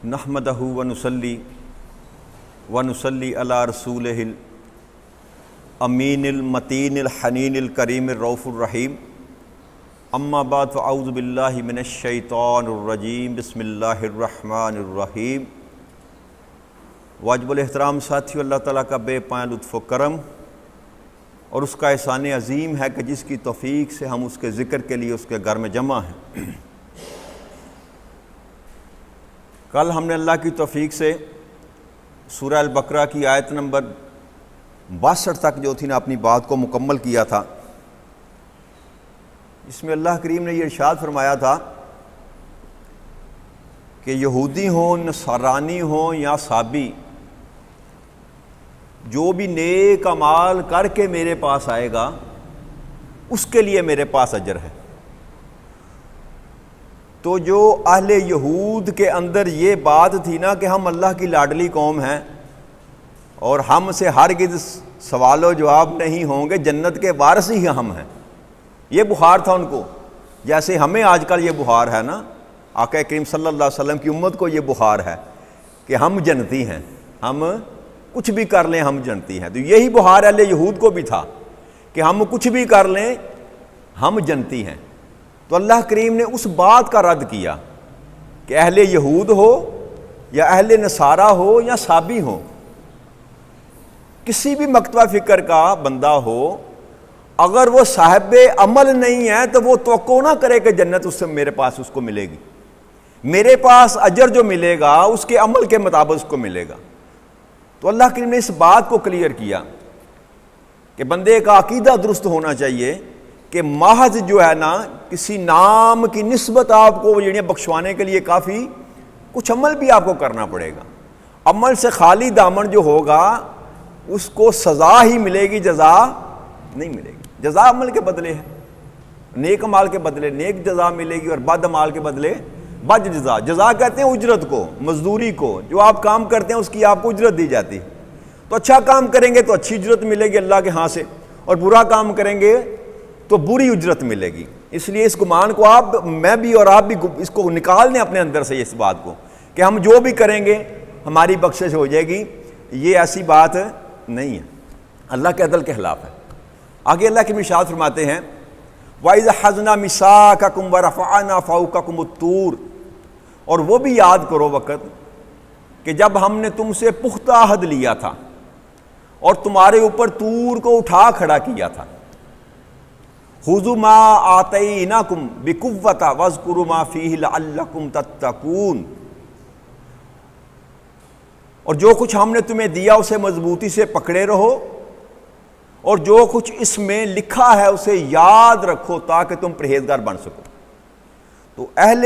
نحمدہ ونصلی علی رسولہ الامین المتین الحنین الکریم الرؤوف الرحیم اما بعد فاعوذ باللہ من الشیطان الرجیم بسم اللہ الرحمن الرحیم۔ واجب الاحترام ساتھیو، اللہ تعالیٰ کا بے پایہ لطف و کرم اور اس کا احسان عظیم ہے کہ جس کی توفیق سے ہم اس کے ذکر کے لیے اس کے گھر میں جمع ہیں۔ کل ہم نے اللہ کی توفیق سے سورہ البقرہ کی آیت نمبر 62 تک جو تھی نا اپنی بات کو مکمل کیا تھا، اس میں اللہ کریم نے یہ ارشاد فرمایا تھا کہ یہودی ہوں، نصرانی ہوں یا صابی، جو بھی نیک اعمال کر کے میرے پاس آئے گا اس کے لیے میرے پاس اجر ہے۔ تو جو اہل یہود کے اندر یہ بات تھی نا کہ ہم اللہ کی لاڈلی قوم ہیں اور ہم سے ہرگز سوال و جواب نہیں ہوں گے، جنت کے وارث ہی ہم ہیں، یہ بخار تھا ان کو، جیسے ہمیں آج کل یہ بخار ہے نا، آقا کریم صلی اللہ علیہ وسلم کی امت کو یہ بخار ہے کہ ہم جنتی ہیں، ہم کچھ بھی کر لیں ہم جنتی ہیں۔ تو یہی بخار اہل یہود کو بھی تھا کہ ہم کچھ بھی کر لیں ہم جنتی ہیں۔ تو اللہ کریم نے اس بات کا رد کیا کہ اہل یہود ہو یا اہل نصارہ ہو یا صابی ہو، کسی بھی مکتبہ فکر کا بندہ ہو، اگر وہ صاحب عمل نہیں ہے تو وہ توقع نہ کرے کہ جنت اس سے میرے پاس اس کو ملے گی، میرے پاس اجر جو ملے گا اس کے عمل کے مطابق اس کو ملے گا۔ تو اللہ کریم نے اس بات کو کلیئر کیا کہ بندے کا عقیدہ درست ہونا چاہیے کہ محض جو ہے نا کسی نام کی نسبت آپ کو بخشوانے کے لیے کافی کچھ عمل بھی آپ کو کرنا پڑے گا۔ عمل سے خالی دامن جو ہوگا اس کو سزا ہی ملے گی، جزا نہیں ملے گی۔ جزا عمل کے بدلے ہے، نیک عمال کے بدلے نیک جزا ملے گی اور بد عمال کے بدلے بد جزا۔ جزا کہتے ہیں اجرت کو، مزدوری کو، جو آپ کام کرتے ہیں اس کی آپ کو اجرت دی جاتی ہے۔ تو اچھا کام کریں گے تو اچھی اجرت ملے گی اللہ کے ہاں سے، اور برا کام کریں گے تو بری اجرت ملے گی۔ اس لیے اس گمان کو میں بھی اور آپ بھی اس کو نکال دیں اپنے اندر سے، اس بات کو کہ ہم جو بھی کریں گے ہماری بخشش ہو جائے گی، یہ ایسی بات نہیں ہے، اللہ کے عدل کے خلاف ہے۔ آگے اللہ کے ارشاد فرماتے ہیں وَإِذْ أَخَذْنَا مِيثَاقَكُمْ وَرَفَعْنَا فَوْقَكُمُ الطُّورَ، اور وہ بھی یاد کرو وقت کہ جب ہم نے تم سے پختہ عہد لیا تھا اور تمہارے اوپر طور کو اٹھا کھڑا کیا تھا۔ خُذُوا مَا آتَيْنَاكُمْ بِقُوَّةٍ وَاذْكُرُوا مَا فِيهِ لَعَلَّكُمْ تَتَّقُونَ، اور جو کچھ ہم نے تمہیں دیا اسے مضبوطی سے پکڑے رہو اور جو کچھ اس میں لکھا ہے اسے یاد رکھو تاکہ تم پرہیزگار بن سکو۔ تو اہل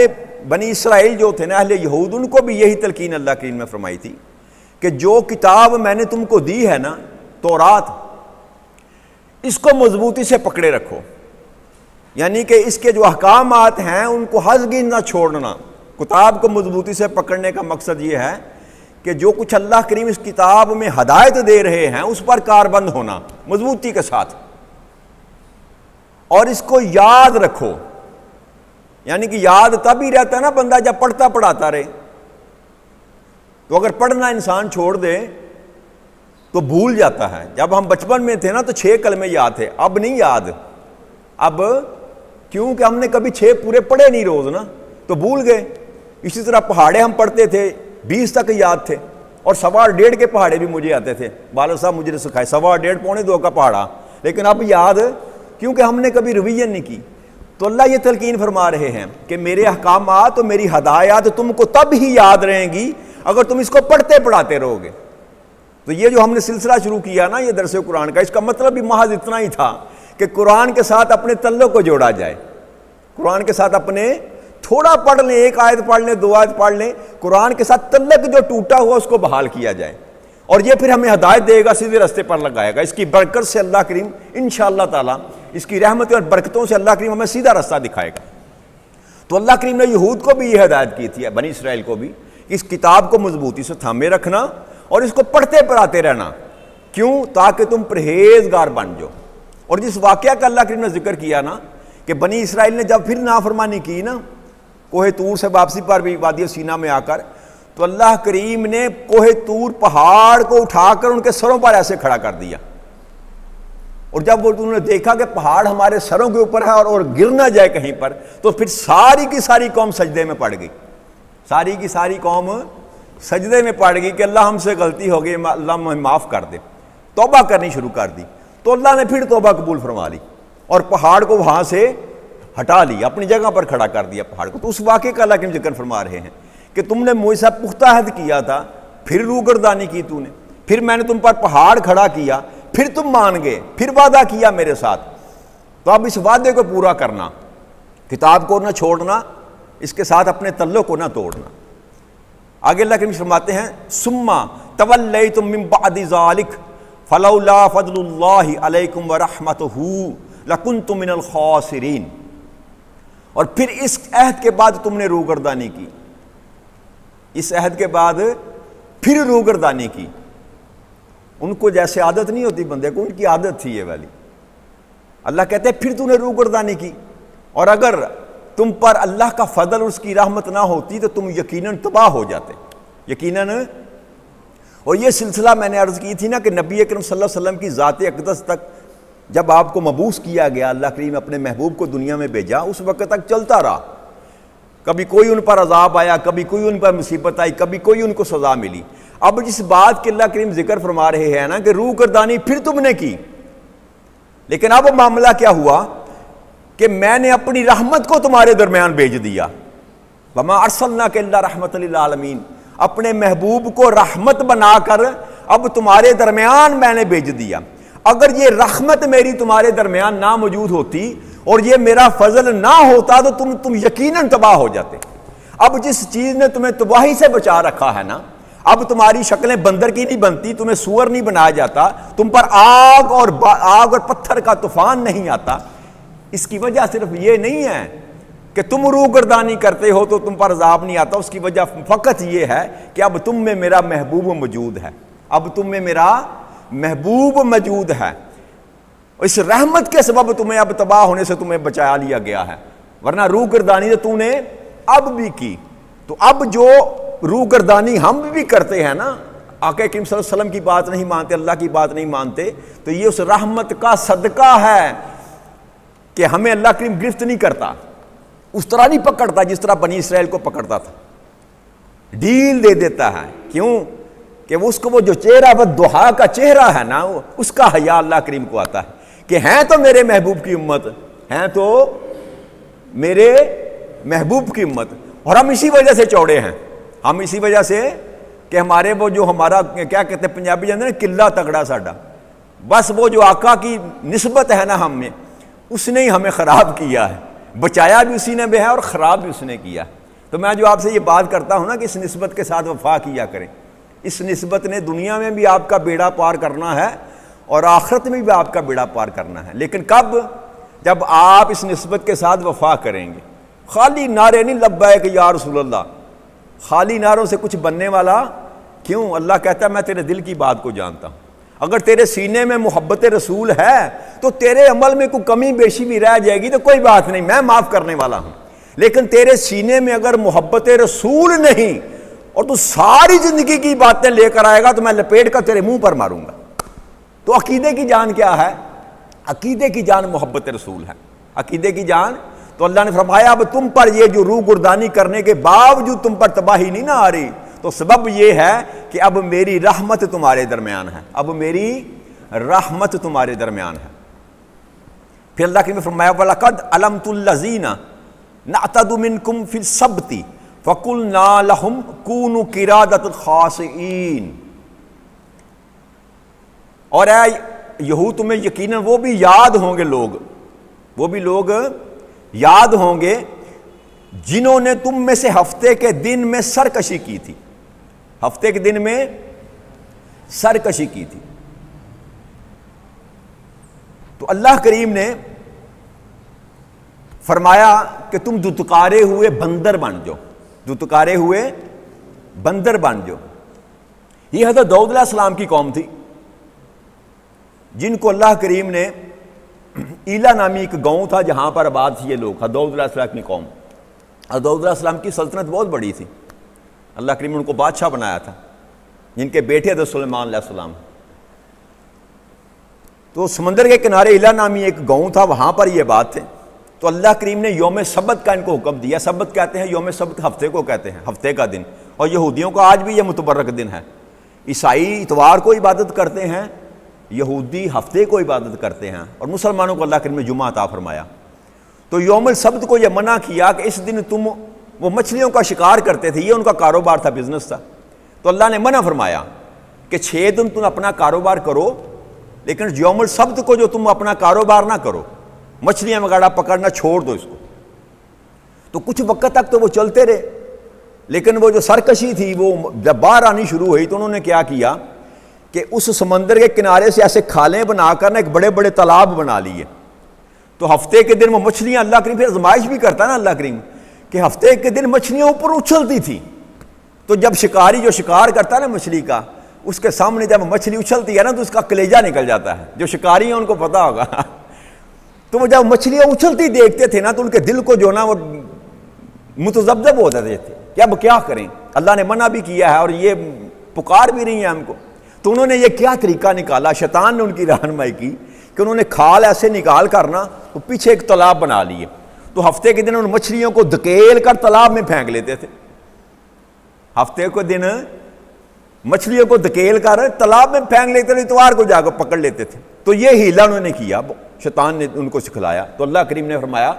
بنی اسرائیل جو تھے نا، اہل یہود، ان کو بھی یہی تلقین اللہ کریم نے فرمائی تھی کہ جو کتاب میں نے تم کو دی ہے نا، تورات، اس کو مضبوطی سے پکڑے رکھو، یعنی کہ اس کے جو احکامات ہیں ان کو ہرگز نہ چھوڑنا۔ کتاب کو مضبوطی سے پکڑنے کا مقصد یہ ہے کہ جو کچھ اللہ کریم اس کتاب میں ہدایت دے رہے ہیں اس پر کاربند ہونا مضبوطی کے ساتھ، اور اس کو یاد رکھو، یعنی کہ یاد تب ہی رہتا ہے نا بندہ جب پڑھتا پڑھاتا رہے۔ تو اگر پڑھنا انسان چھوڑ دے تو بھول جاتا ہے۔ جب ہم بچپن میں تھے نا تو 6 کلمے یاد تھے، اب نہیں یاد، اب کیونکہ ہم نے کبھی 6 پورے پڑھے نہیں روز نا، تو بھول گئے۔ اسی طرح پہاڑے ہم پڑھتے تھے، 20 تک یاد تھے، اور 1.25 کے پہاڑے بھی مجھے آتے تھے، والد صاحب مجھے نے سکھائے 1.25 پونے 2 کا پہاڑا، لیکن اب یاد کیونکہ ہم نے کبھی ریویژن نہیں کی۔ تو اللہ یہ تلقین فرما رہے ہیں کہ میرے احکامات اور میری ہدایات تم کو تب ہی یاد رہیں گی اگر تم اس کو پڑھتے پڑھاتے رہو گے۔ تو یہ جو ہم نے سلسلہ شروع کیا نا یہ درس قرآن کا، اس کا مطلب بھی محض اتنا ہی تھا کہ قرآن کے ساتھ اپنے تعلق کو جوڑا جائے، قرآن کے ساتھ اپنے تھوڑا پڑھ لیں، 1 آیت پڑھ لیں، 2 آیت پڑھ لیں، قرآن کے ساتھ تعلق جو ٹوٹا ہوا اس کو بحال کیا جائے، اور یہ پھر ہمیں ہدایت دے گا، سیدھے راستے پر لگائے گا۔ اس کی برکت سے اللہ کریم انشاءاللہ تعالی، اس کی رحمت اور برکتوں سے اللہ کریم ہمیں سیدھا راستہ دکھائے گا۔ تو اللہ کریم نے یہود کو بھی یہ ہدایت کی تھی، بنی اسرائیل کو بھی، اس کتاب کو مضبوطی سے تھامے رکھنا اور اس کو پڑھتے پڑھاتے رہنا۔ کیوں؟ تاکہ تم پرہیزگار بن جاؤ۔ اور جس واقعہ کا اللہ کریم نے ذکر کیا نا کہ بنی اسرائیل نے جب پھر نافرمانی کی نا کوہ طور سے واپسی پر بھی وادی سینا میں آ کر، تو اللہ کریم نے کوہ طور پہاڑ کو اٹھا کر ان کے سروں پر ایسے کھڑا کر دیا، اور جب وہ انہوں نے دیکھا کہ پہاڑ ہمارے سروں کے اوپر ہے اور گر نہ جائے کہیں پر، تو پھر ساری کی ساری قوم سجدے میں پڑ گئی، ساری کی ساری قوم سجدے میں پڑ گئی کہ اللہ ہم سے غلطی ہو گئی، اللہ ہمیں معاف کر دے، توبہ کرنی شروع کر دی۔ تو اللہ نے پھر توبہ قبول فرما لی اور پہاڑ کو وہاں سے ہٹا لی، اپنی جگہ پر کھڑا کر دیا پہاڑ کو۔ تو اس واقعے کا اللہ کے ذکر فرما رہے ہیں کہ تم نے مجھ سے پختہ عہد کیا تھا، پھر روگردانی کی تو نے، پھر میں نے تم پر پہاڑ کھڑا کیا، پھر تم مان گئے، پھر وعدہ کیا میرے ساتھ، تو اب اس وعدے کو پورا کرنا، کتاب کو نہ چھوڑنا، اس کے ساتھ اپنے تعلق کو نہ توڑنا۔ آگے اللہ کریم فرماتے ہیں ثم تولیتم من بعد ذلک فلولا فضل اللہ علیکم ورحمتہ لکنتم من الخاسرین، اور پھر اس عہد کے بعد تم نے روگردانی کی، اس عہد کے بعد پھر روگردانی کی۔ ان کو جیسے عادت نہیں ہوتی بندے کو، ان کی عادت تھی یہ والی۔ اللہ کہتے ہیں پھر تو نے روگردانی کی، اور اگر تم پر اللہ کا فضل اور اس کی رحمت نہ ہوتی تو تم یقیناً تباہ ہو جاتے، یقیناً۔ اور یہ سلسلہ میں نے عرض کی تھی نا کہ نبی اکرم صلی اللہ علیہ وسلم کی ذات اقدس تک جب آپ کو مبعوث کیا گیا، اللہ کریم اپنے محبوب کو دنیا میں بھیجا، اس وقت تک چلتا رہا، کبھی کوئی ان پر عذاب آیا، کبھی کوئی ان پر مصیبت آئی، کبھی کوئی ان کو سزا ملی۔ اب جس بات کے اللہ کریم ذکر فرما رہے ہیں نا کہ روگردانی پھر تم نے کی، لیکن اب معاملہ کیا ہوا کہ میں نے اپنی رحمت کو تمہارے درمیان بھیج دیا، وما ارسلناک الا رحمۃ للعالمین، اپنے محبوب کو رحمت بنا کر اب تمہارے درمیان میں نے بھیج دیا۔ اگر یہ رحمت میری تمہارے درمیان نہ موجود ہوتی اور یہ میرا فضل نہ ہوتا تو تم یقیناً تباہ ہو جاتے۔ اب جس چیز نے تمہیں تباہی سے بچا رکھا ہے نا، اب تمہاری شکلیں بندر کی نہیں بنتی، تمہیں سور نہیں بنایا جاتا، تم پر آگ اور پتھر کا طوفان نہیں آتا، اس کی وجہ صرف یہ نہیں ہے کہ تم روگردانی کرتے ہو تو تم پر عذاب نہیں آتا، اس کی وجہ فقط یہ ہے کہ اب تم میں میرا محبوب موجود ہے، اب تم میں میرا محبوب موجود ہے، اس رحمت کے سبب تمہیں اب تباہ ہونے سے تمہیں بچا لیا گیا ہے، ورنہ روگردانی تو تو نے اب بھی کی۔ تو اب جو روگردانی ہم بھی کرتے ہیں نا، آقا کریم صلی اللہ علیہ وسلم کی بات نہیں مانتے، اللہ کی بات نہیں مانتے، تو یہ اس رحمت کا صدقہ ہے کہ ہمیں اللہ کریم گرفت نہیں کرتا، اس طرح نہیں پکڑتا جس طرح بنی اسرائیل کو پکڑتا تھا، ڈھیل دے دیتا ہے۔ کیوں کہ اس کو وہ جو چہرہ وہ دہا کا چہرہ ہے نا، اس کا حیا اللہ کریم کو آتا ہے کہ ہیں تو میرے محبوب کی امت، ہیں تو میرے محبوب کی امت، اور ہم اسی وجہ سے چوڑے ہیں، ہم اسی وجہ سے کہ ہمارے وہ جو ہمارا کیا کہتے ہیں پنجابی جانتے ہیں نا، قلعہ تگڑا ساڈا، بس وہ جو آقا کی نسبت ہے نا ہم میں، اس نے ہی ہمیں خراب کیا ہے، بچایا بھی اسی نے بھی ہے اور خراب بھی اس نے کیا۔ تو میں جو آپ سے یہ بات کرتا ہوں نا کہ اس نسبت کے ساتھ وفا کیا کریں، اس نسبت نے دنیا میں بھی آپ کا بیڑا پار کرنا ہے اور آخرت میں بھی آپ کا بیڑا پار کرنا ہے، لیکن کب؟ جب آپ اس نسبت کے ساتھ وفا کریں گے۔ خالی نعرے نہیں لبیک یا رسول اللہ، خالی نعروں سے کچھ بننے والا کیوں؟ اللہ کہتا ہے میں تیرے دل کی بات کو جانتا ہوں، اگر تیرے سینے میں محبت رسول ہے تو تیرے عمل میں کوئی کمی بیشی بھی رہ جائے گی تو کوئی بات نہیں، میں معاف کرنے والا ہوں، لیکن تیرے سینے میں اگر محبت رسول نہیں اور تو ساری زندگی کی باتیں لے کر آئے گا تو میں لپیٹ کر تیرے منہ پر ماروں گا۔ تو عقیدے کی جان کیا ہے؟ عقیدے کی جان محبت رسول ہے، عقیدے کی جان۔ تو اللہ نے فرمایا اب تم پر یہ جو روگردانی کرنے کے باوجود تم پر تباہی نہیں نہ آ رہی، تو سبب یہ ہے کہ اب میری رحمت تمہارے درمیان ہے، اب میری رحمت تمہارے درمیان ہے۔ پھر اللہ کے نے فرمایا وَلَقَدْ عَلَمْتُ الَّذِينَ نَعْتَدُ مِنْكُمْ فِي السَّبْتِ فَقُلْنَا لَهُمْ كُونُوا قِرَادَةً خَاسِئِينَ، اور اے یہود تمہیں یقیناً وہ بھی یاد ہوں گے لوگ، وہ بھی لوگ یاد ہوں گے جنہوں نے تم میں سے ہفتے کے دن میں سرکشی کی تھی، ہفتے کے دن میں سرکشی کی تھی۔ تو اللہ کریم نے فرمایا کہ تم دتکارے ہوئے بندر بن جاؤ، دتکارے ہوئے بندر بن جاؤ۔ یہ حضرت داؤد علیہ السلام کی قوم تھی جن کو اللہ کریم نے ایلا نامی ایک گاؤں تھا جہاں پر آباد تھے یہ لوگ، حضرت داؤد علیہ السلام کی قوم۔ حضرت داؤد علیہ السلام کی سلطنت بہت بڑی تھی، اللہ کریم نے ان کو بادشاہ بنایا تھا، جن کے بیٹے حضرت سلیمان علیہ السلام۔ تو سمندر کے کنارے ایلا نامی ایک گاؤں تھا، وہاں پر یہ بات ہے۔ تو اللہ کریم نے یوم سبت کا ان کو حکم دیا۔ سبت کہتے ہیں یوم سبت، ہفتے کو کہتے ہیں، ہفتے کا دن، اور یہودیوں کا آج بھی یہ متبرک دن ہے۔ عیسائی اتوار کو عبادت کرتے ہیں، یہودی ہفتے کو عبادت کرتے ہیں، اور مسلمانوں کو اللہ کریم نے جمعہ عطا فرمایا۔ تو یوم السبت کو یہ منع کیا کہ اس دن تم وہ مچھلیوں کا شکار کرتے تھے، یہ ان کا کاروبار تھا، بزنس تھا۔ تو اللہ نے منع فرمایا کہ 6 دن تم اپنا کاروبار کرو، لیکن یوم السبت کو جو تم اپنا کاروبار نہ کرو، مچھلیاں وغیرہ پکڑنا چھوڑ دو اس کو۔ تو کچھ وقت تک تو وہ چلتے رہے، لیکن وہ جو سرکشی تھی وہ جب باہر آنی شروع ہوئی تو انہوں نے کیا کیا کہ اس سمندر کے کنارے سے ایسے کھالیں بنا کر ایک بڑے بڑے تالاب بنا لیے۔ تو ہفتے کے دن وہ مچھلیاں، اللہ کریم پھر آزمائش بھی کرتا ہے نا اللہ کریم، کہ ہفتے کے دن مچھلیاں اوپر اچھلتی تھی۔ تو جب شکاری جو شکار کرتا ہے نا مچھلی کا، اس کے سامنے جب مچھلی اچھلتی ہے نا تو اس کا کلیجہ نکل جاتا ہے، جو شکاری ہیں ان کو پتا ہوگا۔ تو وہ جب مچھلیاں اچھلتی دیکھتے تھے نا تو ان کے دل کو جو نا وہ متذبذب ہو جاتے تھے کہ اب کیا کریں، اللہ نے منع بھی کیا ہے اور یہ پکار بھی نہیں ہے ہم کو۔ تو انہوں نے یہ کیا طریقہ نکالا، شیطان نے ان کی رہنمائی کی کہ انہوں نے کھال ایسے نکال کر نا تو پیچھے ایک تالاب بنا لیے۔ تو ہفتے کے دن ان مچھلیوں کو دھکیل کر تالاب میں پھینک لیتے تھے، ہفتے کے دن مچھلیوں کو دھکیل کر تالاب میں پھینک لیتے تھے، اتوار کو جا کر پکڑ لیتے تھے۔ تو یہ ہیلا انہوں نے کیا، شیطان نے ان کو سکھلایا۔ تو اللہ کریم نے فرمایا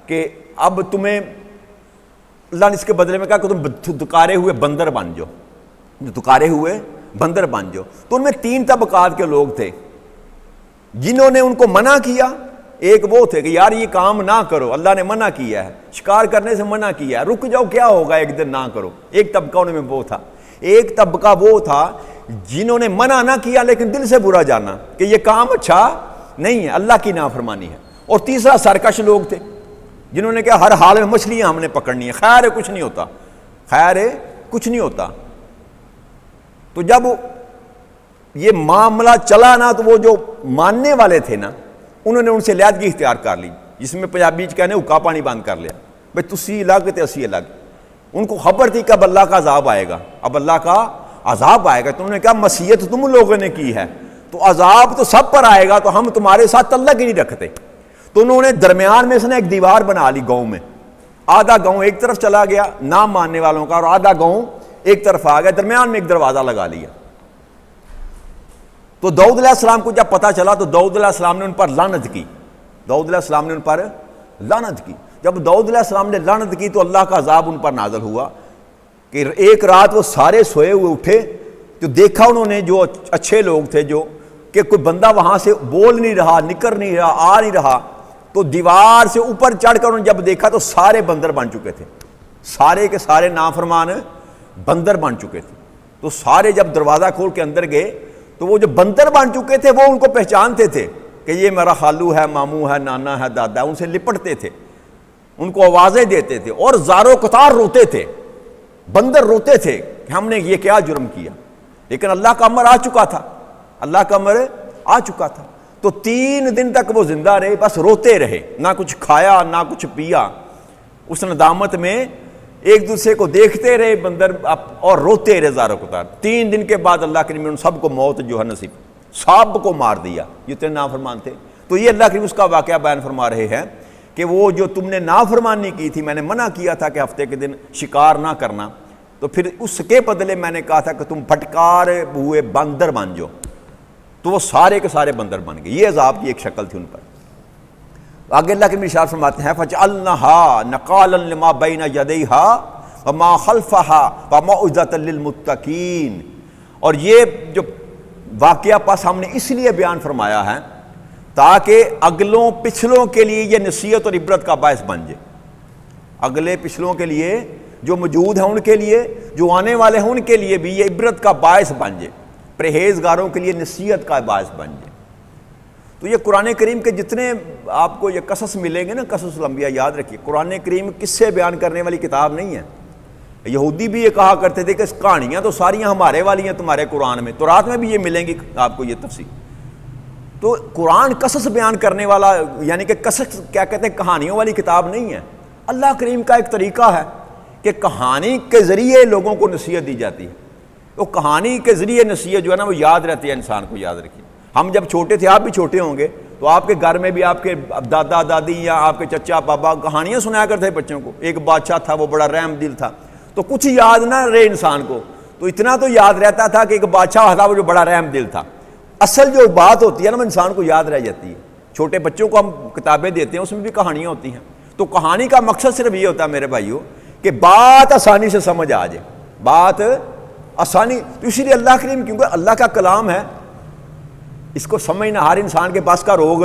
کہ اب تمہیں، اللہ نے اس کے بدلے میں کہا کہ تم دکارے ہوئے بندر بن جاؤ، دکارے ہوئے بندر بن جاؤ۔ تو ان میں 3 طبقات کے لوگ تھے جنہوں نے ان کو منع کیا۔ ایک وہ تھے کہ یار یہ کام نہ کرو، اللہ نے منع کیا ہے، شکار کرنے سے منع کیا ہے، رک جاؤ کیا ہوگا ایک دن نہ کرو۔ ایک طبقہ ان میں وہ تھا۔ ایک طبقہ وہ تھا جنہوں نے منع نہ کیا لیکن دل سے برا جانا کہ یہ کام اچھا نہیں ہے، اللہ کی نافرمانی ہے۔ اور تیسرا سرکش لوگ تھے جنہوں نے کہا ہر حال میں مچھلیاں ہم نے پکڑنی ہے، خیر ہے کچھ نہیں ہوتا، خیر ہے کچھ نہیں ہوتا۔ تو جب یہ معاملہ چلا نا تو وہ جو ماننے والے تھے نا انہوں نے ان سے علیحدگی اختیار کر لی، جس میں پنجابی کہنے حکا پانی بند کر لیا، بھائی تسی الگ تے اسی الگ۔ ان کو خبر تھی کہ اب اللہ کا عذاب آئے گا، اب اللہ کا عذاب آئے گا۔ تو انہوں نے کہا مسیحت تم لوگوں نے کی ہے تو عذاب تو سب پر آئے گا، تو ہم تمہارے ساتھ تعلق ہی نہیں رکھتے۔ تو انہوں نے درمیان میں سے نا ایک دیوار بنا لی گاؤں میں، آدھا گاؤں ایک طرف چلا گیا نام ماننے والوں کا اور آدھا گاؤں ایک طرف آ گیا، درمیان میں ایک دروازہ لگا لیا۔ تو داؤد علیہ السلام کو جب پتہ چلا تو داؤد علیہ السلام نے ان پر لعنت کی، داؤد علیہ السلام نے ان پر لعنت کی۔ جب داؤد علیہ السلام نے لعنت کی تو اللہ کا عذاب ان پر نازل ہوا کہ ایک رات وہ سارے سوئے ہوئے اٹھے تو دیکھا انہوں نے جو اچھے لوگ تھے جو کہ کوئی بندہ وہاں سے بول نہیں رہا، نکل نہیں رہا، آ نہیں رہا۔ تو دیوار سے اوپر چڑھ کر انہوں نے جب دیکھا تو سارے بندر بن چکے تھے، سارے کے سارے نافرمان بندر بن چکے تھے۔ تو سارے جب دروازہ کھول کے اندر گئے تو وہ جو بندر بن چکے تھے وہ ان کو پہچانتے تھے کہ یہ میرا خالو ہے، ماموں ہے، نانا ہے، دادا ہے، ان سے لپٹتے تھے، ان کو آوازیں دیتے تھے اور زارو قطار روتے تھے۔ بندر روتے تھے کہ ہم نے یہ کیا جرم کیا، لیکن اللہ کا امر آ چکا تھا، اللہ کا امر آ چکا تھا۔ تو 3 دن تک وہ زندہ رہے، بس روتے رہے، نہ کچھ کھایا نہ کچھ پیا۔ اس ندامت میں ایک دوسرے کو دیکھتے رہے بندر اور روتے رہے زارو قطار۔ 3 دن کے بعد اللہ کریم نے ان سب کو موت جو ہے نصیب، سب کو مار دیا جتنے نافرمان تھے۔ تو یہ اللہ کریم اس کا واقعہ بیان فرما رہے ہیں کہ وہ جو تم نے نافرمانی کی تھی، میں نے منع کیا تھا کہ ہفتے کے دن شکار نہ کرنا، تو پھر اس کے بدلے میں نے کہا تھا کہ تم پھٹکار ہوئے بندر بن جاؤ، تو وہ سارے کے سارے بندر بن گئے۔ یہ عذاب کی ایک شکل تھی ان پر۔ آگے اللہ کے ارشاد فرماتے ہیں فَجْعَلْنَهَا نَقَالًا لِمَا بَيْنَ يَدَيْهَا وَمَا خَلْفَهَا وَمَوْعِظَةً لِلْمُتَّقِينَ۔ اور یہ جو واقعہ پس ہم نے اس لیے بیان فرمایا ہے تاکہ اگلوں پچھلوں کے لیے یہ نصیحت اور عبرت کا باعث بن جائے، اگلے پچھلوں کے لیے جو موجود ہیں ان کے لیے، جو آنے والے ہیں ان کے لیے بھی یہ عبرت کا باعث بن جائے، پرہیزگاروں کے لیے نصیحت کا باعث بن جائے۔ تو یہ قرآن کریم کے جتنے آپ کو یہ قصص ملیں گے نا، قصص الانبیاء، یاد رکھیے قرآن کریم قصے بیان کرنے والی کتاب نہیں ہے۔ یہودی بھی یہ کہا کرتے تھے کہ اس کہانیاں تو ساریاں ہمارے والی ہیں تمہارے قرآن میں، تورات میں بھی یہ ملیں گی آپ کو یہ تفصیل۔ تو قرآن قصص بیان کرنے والا، یعنی کہ قصص کیا کہتے ہیں، کہانیوں والی کتاب نہیں ہے۔ اللہ کریم کا ایک طریقہ ہے کہ کہانی کے ذریعے لوگوں کو نصیحت دی جاتی ہے. وہ کہانی کے ذریعے نصیحت جو ہے نا وہ یاد رہتی ہے انسان کو. یاد رکھیے ہم جب چھوٹے تھے, آپ بھی چھوٹے ہوں گے, تو آپ کے گھر میں بھی آپ کے دادا دادی یا آپ کے چچا بابا کہانیاں سنایا کرتے بچوں کو. ایک بادشاہ تھا, وہ بڑا رحم دل تھا, تو کچھ یاد نہ رہے انسان کو, تو اتنا تو یاد رہتا تھا کہ ایک بادشاہ تھا وہ جو بڑا رحم دل تھا. اصل جو بات ہوتی ہے نا وہ انسان کو یاد رہ جاتی ہے. چھوٹے بچوں کو ہم کتابیں دیتے ہیں, اس میں بھی کہانیاں ہوتی ہیں. تو کہانی کا مقصد صرف یہ ہوتا ہے میرے بھائیوں کہ بات آسانی سے سمجھ آ جائے, بات آسانی. تو اسی لیے اللہ کریم, کیونکہ اللہ کا کلام ہے, اس کو سمجھنا ہر انسان کے پاس کا روگ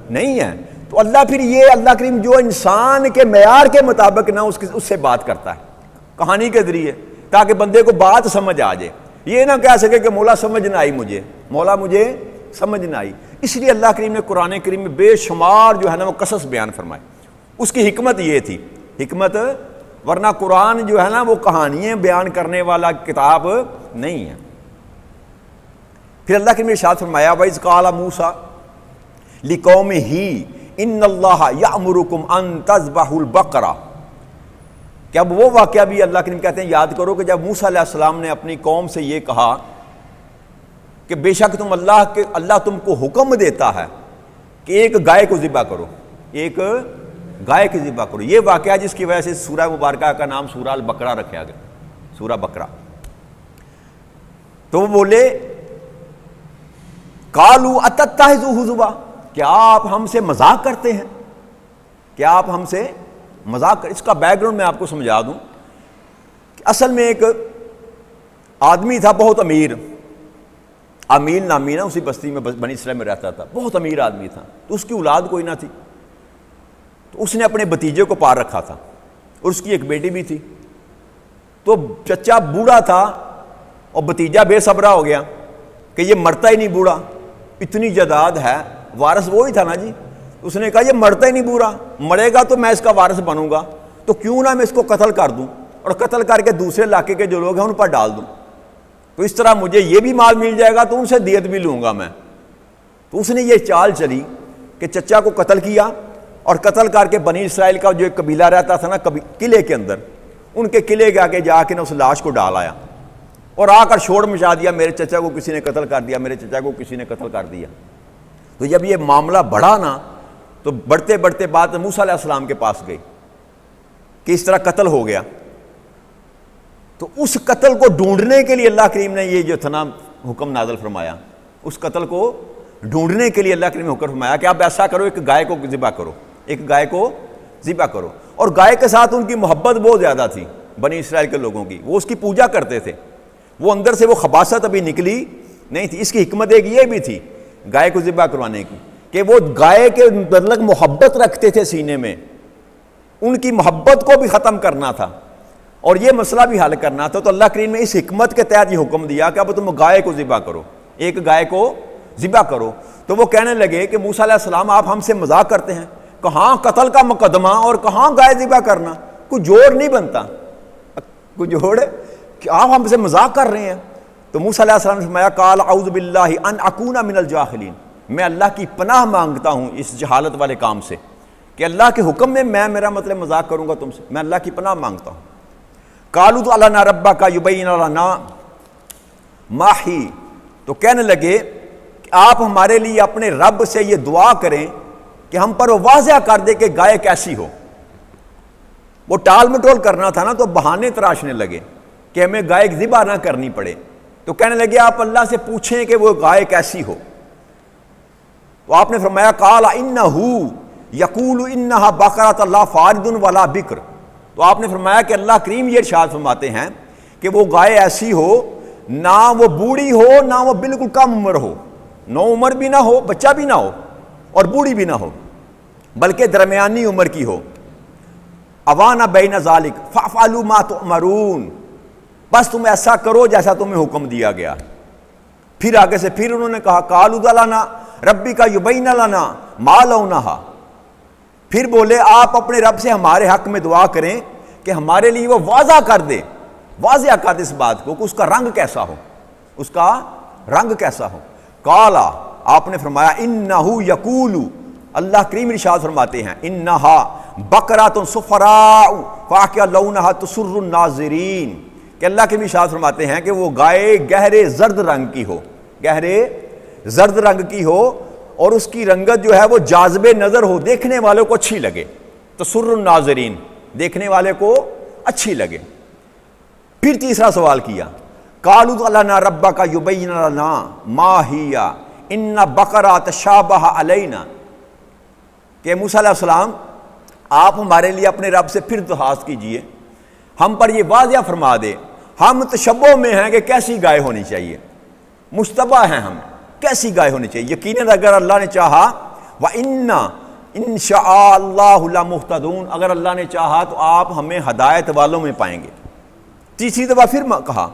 نہیں ہے. تو اللہ پھر یہ اللہ کریم جو انسان کے معیار کے مطابق نہ اس سے بات کرتا ہے کہانی کے ذریعے, تاکہ بندے کو بات سمجھ آ جائے. یہ نہ کہہ سکے کہ مولا سمجھ نہ آئی مجھے, مولا مجھے سمجھ نہ آئی. اس لیے اللہ کریم نے قرآن کریم میں بے شمار جو ہے نا وہ قصص بیان فرمائے. اس کی حکمت یہ تھی, حکمت, ورنہ قرآن جو ہے نا وہ کہانیاں بیان کرنے والا کتاب نہیں ہے. پھر اللہ کریم نے ارشاد فرمایا وَإِذْ قَالَ مُوسَىٰ لِقَوْمِهِ إِنَّ اللَّهَ يَأْمُرُكُمْ أَن تَذْبَحُوا الْبَقَرَةَ. کہ اب وہ واقعہ بھی اللہ کریم کہتے ہیں یاد کرو کہ جب موسیٰ علیہ السلام نے اپنی قوم سے یہ کہا کہ بے شک اللہ تم کو حکم دیتا ہے کہ ایک گائے کو ذبح کرو, ایک گائے کی ذبح کرو. یہ واقعہ جس کی وجہ سے سورہ مبارکہ کا نام سورہ البقرہ رکھا گیا, سورہ بقرہ. تو وہ بولے قالوا اتتخذوا ہزوا, کیا آپ ہم سے مذاق کرتے ہیں, کیا آپ ہم سے مذاق کر. اس کا بیک گراؤنڈ میں آپ کو سمجھا دوں کہ اصل میں ایک آدمی تھا بہت امیر, امیل نامی نا, اسی بستی میں بنی اسرائیل میں رہتا تھا, بہت امیر آدمی تھا. تو اس کی اولاد کوئی نہ تھی, تو اس نے اپنے بھتیجے کو پال رکھا تھا, اور اس کی ایک بیٹی بھی تھی. تو چچا بوڑھا تھا اور بھتیجا بے صبرا ہو گیا کہ یہ مرتا ہی نہیں بوڑھا, اتنی جائیداد ہے, وارث وہی تھا نا جی. اس نے کہا یہ مرتا ہی نہیں بوڑھا, مرے گا تو میں اس کا وارث بنوں گا, تو کیوں نہ میں اس کو قتل کر دوں اور قتل کر کے دوسرے علاقے کے جو لوگ ہیں ان پر ڈال دوں, تو اس طرح مجھے یہ بھی مال مل جائے گا, تو ان سے دیت بھی لوں گا میں. تو اس نے یہ چال چلی کہ چچا کو قتل کیا, اور قتل کر کے بنی اسرائیل کا جو ایک قبیلہ رہتا تھا نا قلعے کے اندر, ان کے قلعے کے آگے جا کے نا اس لاش کو ڈال آیا, اور آ کر شور مچا دیا میرے چچا کو کسی نے قتل کر دیا, میرے چچا کو کسی نے قتل کر دیا. تو جب یہ معاملہ بڑھا نا, تو بڑھتے بڑھتے بات موسیٰ علیہ السلام کے پاس گئی کہ اس طرح قتل ہو گیا. تو اس قتل کو ڈھونڈنے کے لیے اللہ کریم نے یہ جو تھا نا حکم نازل فرمایا, اس قتل کو ڈھونڈنے کے لیے اللہ کریم نے حکم فرمایا کہ آپ ایسا کرو, ایک گائے کو ذبح کرو, ایک گائے کو ذبح کرو. اور گائے کے ساتھ ان کی محبت بہت زیادہ تھی بنی اسرائیل کے لوگوں کی, وہ اس کی پوجا کرتے تھے, وہ اندر سے وہ خباثت ابھی نکلی نہیں تھی. اس کی حکمت ایک یہ بھی تھی گائے کو ذبح کروانے کی کہ وہ گائے کے متعلق محبت رکھتے تھے سینے میں, ان کی محبت کو بھی ختم کرنا تھا اور یہ مسئلہ بھی حل کرنا تھا. تو اللہ کریم نے اس حکمت کے تحت یہ حکم دیا کہ اب تم گائے کو ذبح کرو, ایک گائے کو ذبح کرو. تو وہ کہنے لگے کہ موسیٰ علیہ السلام آپ ہم سے مذاق کرتے ہیں, کہاں قتل کا مقدمہ اور کہاں گائے ذبح کرنا, کوئی جوڑ نہیں بنتا, کوئی جوڑ کہ آپ ہم سے مذاق کر رہے ہیں. تو موسیٰ علیہ السلام نے فرمایا قال اعوذ باللہ ان اکون من الجاہلین, میں اللہ کی پناہ مانگتا ہوں اس جہالت والے کام سے کہ اللہ کے حکم میں میرا مطلب مذاق کروں گا تم سے, میں اللہ کی پناہ مانگتا ہوں. قالوا ادع لنا ربک یبین لنا ما ہی, تو کہنے لگے کہ آپ ہمارے لیے اپنے رب سے یہ دعا کریں کہ ہم پر وہ واضح کر دے کہ گائے کیسی ہو. وہ ٹال مٹول کرنا تھا نا, تو بہانے تراشنے لگے کہ ہمیں گائے ذبح نہ کرنی پڑے. تو کہنے لگے آپ اللہ سے پوچھیں کہ وہ گائے کیسی ہو. تو آپ نے فرمایا قال انہ یقول انہا بقرۃ لا فارض ولا بکر. تو آپ نے فرمایا کہ اللہ کریم یہ ارشاد فرماتے ہیں کہ وہ گائے ایسی ہو نہ وہ بوڑھی ہو نہ وہ بالکل کم عمر ہو, نو عمر بھی نہ ہو, بچہ بھی نہ ہو اور بوڑھی بھی نہ ہو, بلکہ درمیانی عمر کی ہو. اوانا بین ذالک فافعلوا ما تؤمرون, بس تم ایسا کرو جیسا تمہیں حکم دیا گیا. پھر آگے سے پھر انہوں نے کہا قالوا ادع لنا ربک یبین لنا ما لونہا, پھر بولے آپ اپنے رب سے ہمارے حق میں دعا کریں کہ ہمارے لیے وہ واضح کر دے, واضح کر دے اس بات کو کہ اس کا رنگ کیسا ہو, اس کا رنگ کیسا ہو. قالا, آپ نے فرمایا انہو یقول, اللہ کریم ارشاد فرماتے ہیں انہا بقرات صفراء فاقع لونها تسر الناظرین، کہ اللہ کے بھی ارشاد فرماتے ہیں کہ وہ گائے گہرے زرد رنگ کی ہو، گہرے زرد رنگ کی ہو، اور اس کی رنگت جو ہے وہ جاذب نظر ہو، دیکھنے والوں کو اچھی لگے، تسر الناظرین، دیکھنے والے کو اچھی لگے۔ پھر تیسرا سوال کیا، قالوا لنا ربک یبین لنا ما ہی ان بقرہ تشابہ علینا، کہ موسیٰ علیہ السلام آپ ہمارے لیے اپنے رب سے پھر درخواست کیجئے، ہم پر یہ واضح فرما دے، ہم تشبہ میں ہیں کہ کیسی گائے ہونی چاہیے، مشتبہ ہیں ہم، کیسی گائے ہونی چاہیے۔ یقیناً اگر اللہ نے چاہا وَإِنَّا إِن شَاءَ اللَّهُ لَمُهْتَدُونَ، اگر اللہ نے چاہا تو آپ ہمیں ہدایت والوں میں پائیں گے۔ تیسری دفعہ پھر کہا،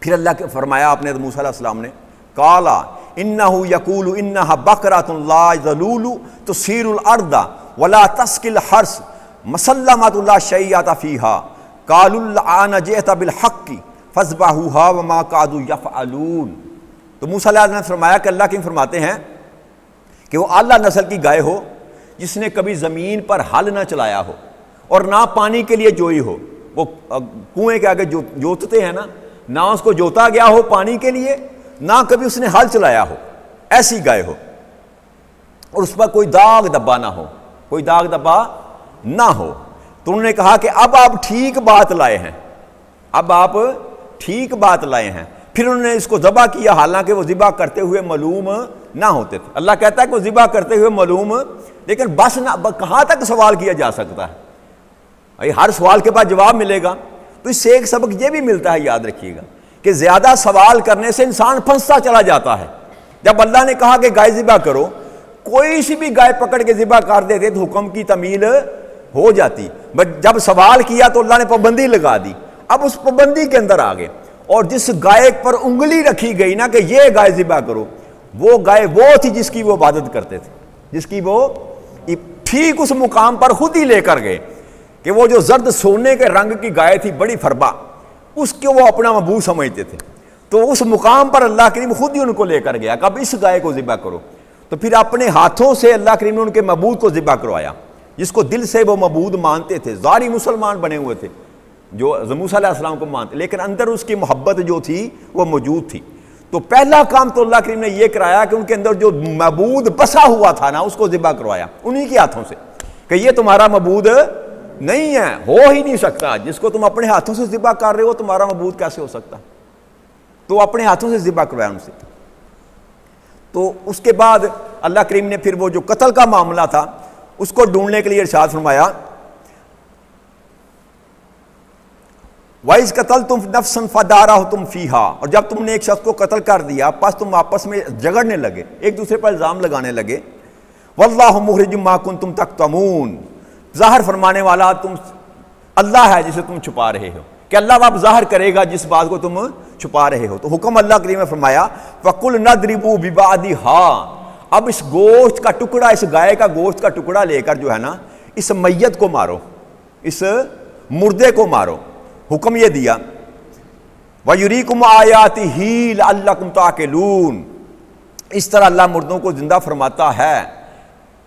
پھر اللہ کے فرمایا آپ نے موسیٰ علیہ السلام نے، قَالَ إِنَّهُ يَقُولُ إِنَّهَا بَقْرَةٌ لَا ذَلُولُ تُثِيرُ الْأَرْضَ وَلَا تَسْقِي الْحَرْثَ مُسَلَّمَةٌ لَا شَيْئَةَ فِيهَا قَالُوا الْآنَ جِئْتَ بِالْحَقِّ فَاذْبَحُوهَا وَمَا كَادُوا يَفْعَلُونَ۔ تو موسیٰ علیہ السلام نے فرمایا کہ اللہ کریم فرماتے ہیں کہ وہ اعلیٰ نسل کی گائے ہو جس نے کبھی زمین پر ہل نہ چلایا ہو اور نہ پانی کے لیے جوئی ہو، وہ کنویں کے آگے جوتتے ہیں نا، نہ اس کو جوتا گیا ہو پانی کے لیے، نہ کبھی اس نے ہل چلایا ہو، ایسی گائے ہو، اور اس پر کوئی داغ دبا نہ ہو، کوئی داغ دبا نہ ہو۔ تو انہوں نے کہا کہ اب آپ ٹھیک بات لائے ہیں، اب آپ ٹھیک بات لائے ہیں۔ پھر انہوں نے اس کو ذبح کیا، حالانکہ وہ ذبح کرتے ہوئے معلوم نہ ہوتے تھے۔ اللہ کہتا ہے کہ وہ ذبح کرتے ہوئے معلوم، لیکن بس نہ کہاں تک سوال کیا جا سکتا ہے، ہر سوال کے بعد جواب ملے گا۔ تو اس سے ایک سبق یہ بھی ملتا ہے، یاد رکھیے گا، کہ زیادہ سوال کرنے سے انسان پھنستا چلا جاتا ہے۔ جب اللہ نے کہا کہ گائے ذبح کرو، کوئی سی بھی گائے پکڑ کے ذبح کر دیتے تو حکم کی تعمیل ہو جاتی، بٹ جب سوال کیا تو اللہ نے پابندی لگا دی، اب اس پابندی کے اندر آ گئے، اور جس گائے پر انگلی رکھی گئی نا کہ یہ گائے ذبح کرو، وہ گائے وہ تھی جس کی وہ عبادت کرتے تھے، جس کی وہ ٹھیک اس مقام پر خود ہی لے کر گئے کہ وہ جو زرد سونے کے رنگ کی گائے تھی بڑی فربا، اس کے وہ اپنا معبود سمجھتے تھے، تو اس مقام پر اللہ کریم خود ہی ان کو لے کر گیا کہ اب اس گائے کو ذبح کرو۔ تو پھر اپنے ہاتھوں سے اللہ کریم نے ان کے معبود کو ذبح کروایا، جس کو دل سے وہ معبود مانتے تھے، ظاہری مسلمان بنے ہوئے تھے جو موسیٰ علیہ السلام کو مانتے، لیکن اندر اس کی محبت جو تھی وہ موجود تھی۔ تو پہلا کام تو اللہ کریم نے یہ کرایا کہ ان کے اندر جو معبود بسا ہوا تھا نا اس کو ذبح کروایا انہی کے ہاتھوں سے، کہ یہ تمہارا معبود نہیں ہے، ہو ہی نہیں سکتا، جس کو تم اپنے ہاتھوں سے ذبح کر رہے ہو تمہارا معبود کیسے ہو سکتا؟ تو اپنے ہاتھوں سے ذبح کروایا ان سے۔ تو اس کے بعد اللہ کریم نے پھر وہ جو قتل کا معاملہ تھا اس کو ڈھونڈنے کے لیے ارشاد فرمایا، وَإِذْ قَتَلْتُمْ نَفْسًا فَدَارَأْتُمْ فِيهَا، اور جب تم نے ایک شخص کو قتل کر دیا پس تم آپس میں جھگڑنے لگے، ایک دوسرے پر الزام لگانے لگے، وَاللَّهُ مُخْرِجٌ مَا كُنتُمْ تَكْتُمُونَ، ظاہر فرمانے والا تم اللہ ہے جسے تم چھپا رہے ہو، کہ اللہ اب ظاہر کرے گا جس بات کو تم چھپا رہے ہو۔ تو حکم اللہ کریم نے فرمایا فَقُلْ نَضْرِبُوا بِبَعْضِهَا، اب اس گوشت کا ٹکڑا، اس گائے کا گوشت کا ٹکڑا لے کر جو ہے نا اس میت کو مارو، اس مردے کو مارو۔ حکم یہ دیا وَيُرِيكُمْ آيَاتِهِ لَعَلَّكُمْ تَعْقِلُونَ، اس طرح اللہ مردوں کو زندہ فرماتا ہے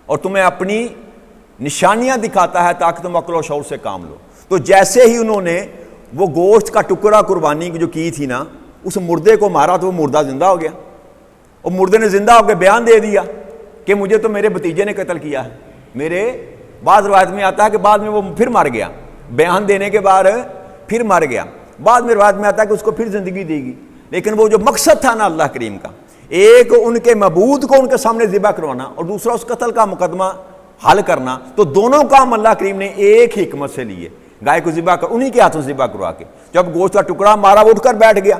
اور تمہیں اپنی نشانیاں دکھاتا ہے تاکہ تم عقل و شعور سے کام لو۔ تو جیسے ہی انہوں نے وہ گوشت کا ٹکڑا قربانی جو کی تھی نا، اس مردے کو مارا تو وہ مردہ زندہ ہو گیا، اور مردے نے زندہ ہو کے بیان دے دیا کہ مجھے تو میرے بھتیجے نے قتل کیا ہے۔ میرے بعض روایت میں آتا ہے کہ بعد میں وہ پھر مر گیا، بیان دینے کے بعد پھر مر گیا، بعد میں روایت میں آتا ہے کہ اس کو پھر زندگی دے گی، لیکن وہ جو مقصد تھا نا اللہ کریم کا، ایک ان کے معبود کو ان کے سامنے ذبح کروانا اور دوسرا اس قتل کا مقدمہ حل کرنا، تو دونوں کام اللہ کریم نے ایک حکمت سے لیے، گائے کو ذبح کر انہی کے ہاتھوں سے ذبح کروا کے۔ جب گوشت کا ٹکڑا مارا وہ اٹھ کر بیٹھ گیا،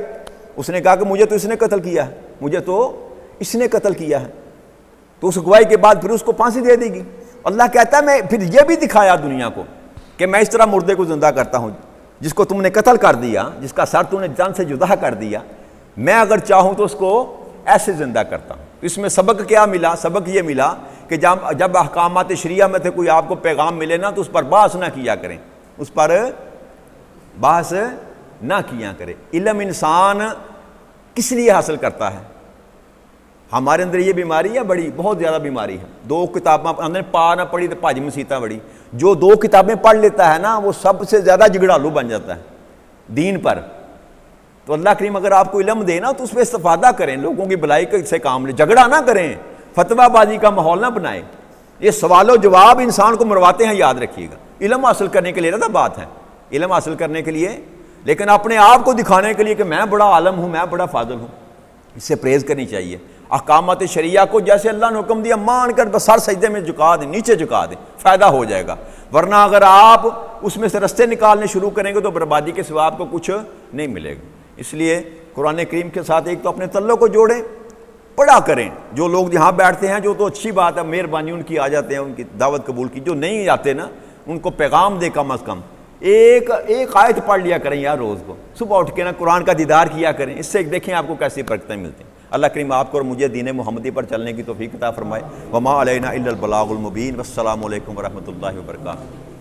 اس نے کہا کہ مجھے تو اس نے قتل کیا ہے، مجھے تو اس نے قتل کیا ہے، تو اس گواہی کے بعد پھر اس کو پھانسی دے دی گی۔ اللہ کہتا ہے میں پھر یہ بھی دکھایا دنیا کو کہ میں اس طرح مردے کو زندہ کرتا ہوں، جس کو تم نے قتل کر دیا، جس کا سر تم نے جان سے جدا کر دیا، میں اگر چاہوں تو اس کو ایسے زندہ کرتا ہوں۔ تو اس میں سبق کیا ملا؟ سبق یہ ملا کہ جب احکامات شریعہ میں سے کوئی آپ کو پیغام ملے نا تو اس پر بحث نہ کیا کریں، اس پر بحث نہ کیا کریں۔ علم انسان کس لیے حاصل کرتا ہے؟ ہمارے اندر یہ بیماری ہے بڑی، بہت زیادہ بیماری ہے. 2 کتابیں ہم نے پا نہ پڑھی تو بھاجی مسیتاں بڑی. جو 2 کتابیں پڑھ لیتا ہے نا وہ سب سے زیادہ جگڑالو بن جاتا ہے دین پر. تو اللہ کریم اگر آپ کو علم دے نا تو اس پہ استفادہ کریں، لوگوں کی بھلائی سے کام لیں، جھگڑا نہ کریں، فتویٰ بازی کا ماحول نہ بنائیں. یہ سوال و جواب انسان کو مرواتے ہیں، یاد رکھیے گا. علم حاصل کرنے کے لیے نا بات ہے، علم حاصل کرنے کے لیے، لیکن اپنے آپ کو دکھانے کے لیے کہ میں بڑا عالم ہوں، میں بڑا فاضل ہوں، اس سے پرہیز کرنی چاہیے. احکامات شریعہ کو جیسے اللہ نے حکم دیا مان کر بس سر سجدے میں جھکا دیں، نیچے جھکا دیں، فائدہ ہو جائے گا. ورنہ اگر آپ اس میں سے رستے نکالنے شروع کریں گے تو بربادی کے سوا آپ کو کچھ نہیں ملے گا. اس لیے قرآن کریم کے ساتھ ایک تو اپنے تعلق کو جوڑیں، پڑھا کریں. جو لوگ یہاں بیٹھتے ہیں جو تو اچھی بات ہے، مہربانی ان کی آ جاتے ہیں، ان کی دعوت قبول کی. جو نہیں آتے نا ان کو پیغام دے کم از کم ایک آیت پڑھ لیا کریں یار روز کو، صبح اٹھ کے نا قرآن کا دیدار کیا کریں. اس سے دیکھیں آپ کو کیسی برکتیں ملتی ہیں. اللہ کریم آپ کو اور مجھے دین محمدی پر چلنے کی توفیق عطا فرمائے. وما علینا الا البلاغ المبین. والسلام علیکم ورحمۃ اللہ وبرکاتہ.